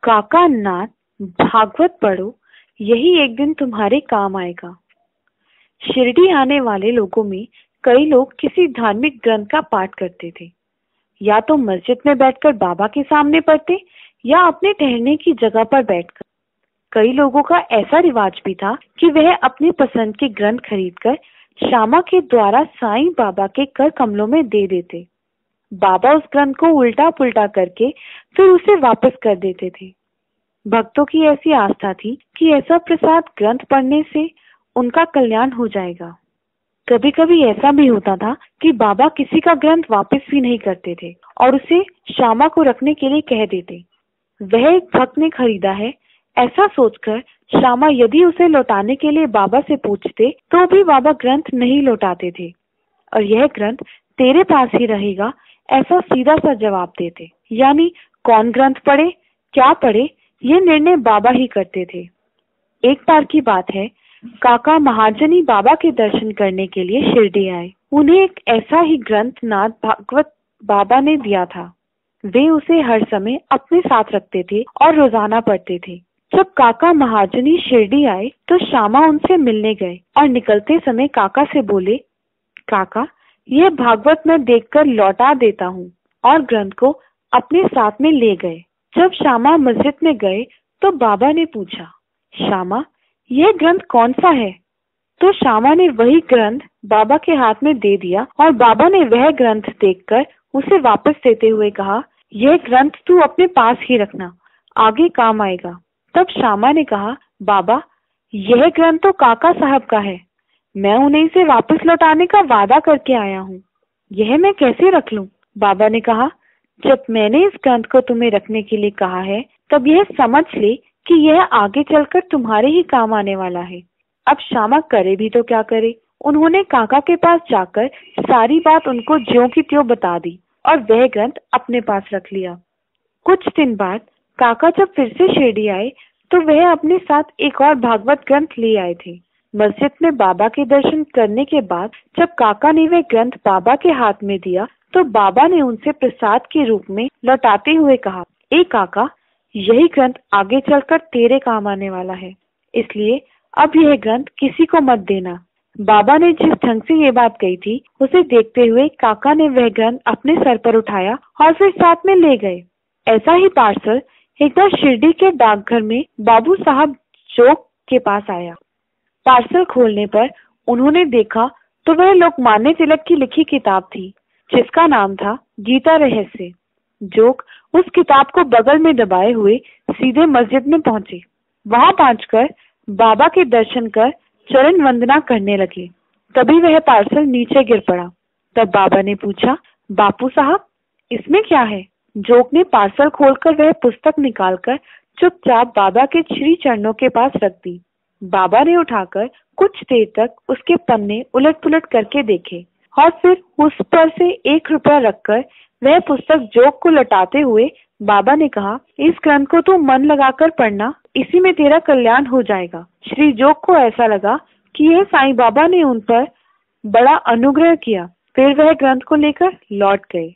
काका नाथ, भागवत पढ़ो, यही एक दिन तुम्हारे काम आएगा। शिरडी आने वाले लोगों में कई लोग किसी धार्मिक ग्रंथ का पाठ करते थे। या तो मस्जिद में बैठकर बाबा के सामने पढ़ते या अपने ठहरने की जगह पर बैठकर। कई लोगों का ऐसा रिवाज भी था कि वह अपनी पसंद के ग्रंथ खरीदकर श्यामा के द्वारा साईं बाबा के कर कमलों में दे देते। बाबा उस ग्रंथ को उल्टा पुल्टा करके फिर उसे वापस कर देते थे। भक्तों की ऐसी आस्था थी कि ऐसा प्रसाद ग्रंथ पढ़ने से उनका कल्याण हो जाएगा। कभी कभी ऐसा भी होता था कि बाबा किसी का ग्रंथ वापस भी नहीं करते थे और उसे श्यामा को रखने के लिए कह देते। वह एक भक्त ने खरीदा है, ऐसा सोचकर श्यामा यदि उसे लौटाने के लिए बाबा से पूछते तो भी बाबा ग्रंथ नहीं लौटाते थे और यह ग्रंथ तेरे पास ही रहेगा, ऐसा सीधा सा जवाब देते। यानी कौन ग्रंथ पढ़े, क्या पढ़े, ये निर्णय बाबा ही करते थे। एक बार की बात है, काका महाजनी बाबा के दर्शन करने के लिए शिरडी आए। उन्हें एक ऐसा ही ग्रंथ नाथ भागवत बाबा ने दिया था। वे उसे हर समय अपने साथ रखते थे और रोजाना पढ़ते थे। जब काका महाजनी शिरडी आए तो श्यामा उनसे मिलने गए और निकलते समय काका से बोले, काका यह भागवत मैं देखकर लौटा देता हूँ, और ग्रंथ को अपने साथ में ले गए। जब श्यामा मस्जिद में गए तो बाबा ने पूछा, श्यामा यह ग्रंथ कौन सा है? तो श्यामा ने वही ग्रंथ बाबा के हाथ में दे दिया और बाबा ने वह ग्रंथ देखकर उसे वापस देते हुए कहा, यह ग्रंथ तू अपने पास ही रखना, आगे काम आएगा। तब श्यामा ने कहा, बाबा यह ग्रंथ तो काका साहब का है, मैं उन्हें इसे वापस लौटाने का वादा करके आया हूँ, यह मैं कैसे रख लूं? बाबा ने कहा, जब मैंने इस ग्रंथ को तुम्हें रखने के लिए कहा है तब यह समझ ले कि यह आगे चलकर तुम्हारे ही काम आने वाला है। अब श्यामा करे भी तो क्या करे। उन्होंने काका के पास जाकर सारी बात उनको ज्यों की त्यों बता दी और वह ग्रंथ अपने पास रख लिया। कुछ दिन बाद काका जब फिर से शिरडी आए तो वह अपने साथ एक और भागवत ग्रंथ ले आए थे। मस्जिद में बाबा के दर्शन करने के बाद जब काका ने वह ग्रंथ बाबा के हाथ में दिया तो बाबा ने उनसे प्रसाद के रूप में लौटाते हुए कहा, ए काका यही ग्रंथ आगे चलकर तेरे काम आने वाला है, इसलिए अब यह ग्रंथ किसी को मत देना। बाबा ने जिस ढंग से ये बात कही थी उसे देखते हुए काका ने वह ग्रंथ अपने सर पर उठाया और फिर साथ में ले गए। ऐसा ही पार्सल एक बार शिरडी के डाकघर में बाबू साहब जोग के पास आया। पार्सल खोलने पर उन्होंने देखा तो वह लोकमान्य तिलक की लिखी किताब थी जिसका नाम था गीता रहस्य। जोग उस किताब को बगल में दबाए हुए सीधे मस्जिद में पहुंचे। वहां पहुंचकर बाबा के दर्शन कर चरण वंदना करने लगे। तभी वह पार्सल नीचे गिर पड़ा। तब बाबा ने पूछा, बापू साहब इसमें क्या है? जोग ने पार्सल खोलकर वह पुस्तक निकालकर चुपचाप बाबा के श्री चरणों के पास रख दी। बाबा ने उठाकर कुछ देर तक उसके पन्ने उलट पुलट करके देखे और फिर उस पर से 1 रुपया रखकर वह पुस्तक जोग को लौटाते हुए बाबा ने कहा, इस ग्रंथ को तू मन लगाकर पढ़ना, इसी में तेरा कल्याण हो जाएगा। श्री जोग को ऐसा लगा कि यह साईं बाबा ने उन पर बड़ा अनुग्रह किया। फिर वह ग्रंथ को लेकर लौट गए।